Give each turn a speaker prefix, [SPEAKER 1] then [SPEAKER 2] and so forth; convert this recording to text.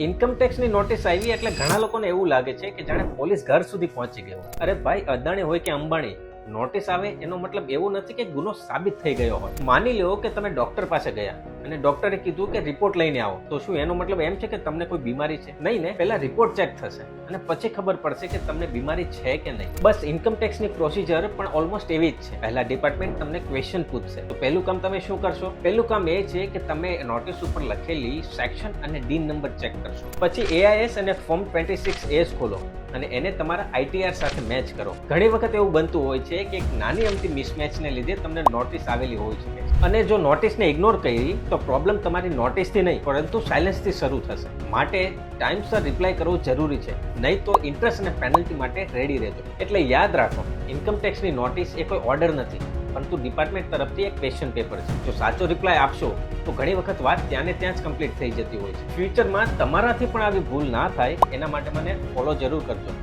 [SPEAKER 1] Income ટેક્સની notice આવી એટલે ઘણા લોકોને એવું લાગે છે કે જાણે પોલીસ ઘર સુધી પહોંચી ગયો. અરે ભાઈ, અદાણી હોય કે અંબાણી, નોટિસ આવે એનો મતલબ એવું નથી કે ગુનો સાબિત થઈ ગયો હોય. માની લો કે તમે ડોક્ટર પાસે ગયા અને ડોક્ટરે કીધું કે રિપોર્ટ લઈને આવો, તો શું એનો મતલબ એમ છે કે તમને કોઈ બીમારી છે? નહીં ને, પહેલા રિપોર્ટ ચેક થશે અને પછી ખબર પડશે કે તમને બીમારી છે કે નહીં. બસ ઇન્કમ ટેક્સની પ્રોસિજર પણ ઓલમોસ્ટ એવી જ છે. પહેલા ડિપાર્ટમેન્ટ તમને ક્વેશ્ચન પૂછશે. તો પહેલું કામ તમે શું કરશો? પહેલું કામ એ છે કે તમે નોટિસ ઉપર લખેલી સેક્શન અને ડીન નંબર ચેક કરશો. પછી એઆઈએસ અને ફોર્મ 26A ખોલો અને એને તમારા આઈટીઆર સાથે મેચ કરો. ઘણી વખત એવું બનતું હોય છે કે એક નાની અમથી મિસમેચને લીધે તમને નોટિસ આવેલી હોઈ શકે છે. અને જો નોટિસને ઇગ્નોર કરી તો પ્રોબ્લેમ તમારી નોટિસથી નહીં પરંતુ સાયલેન્સથી શરૂ થશે. માટે ટાઈમસર રિપ્લાય કરવો જરૂરી છે, નહીં તો ઇન્ટરેસ્ટ અને પેનલ્ટી માટે રેડી રહેજો. એટલે યાદ રાખો, ઇન્કમ ટેક્સની નોટિસ એ કોઈ ઓર્ડર નથી પરંતુ ડિપાર્ટમેન્ટ તરફથી એક ક્વેશ્ચન પેપર છે. જો સાચો રિપ્લાય આપશો તો ઘણી વખત વાત ત્યાં ને ત્યાં જ કમ્પ્લીટ થઈ જતી હોય છે. ફ્યુચરમાં તમારાથી પણ આવી ભૂલ ના થાય એના માટે મને ફોલો જરૂર કરજો.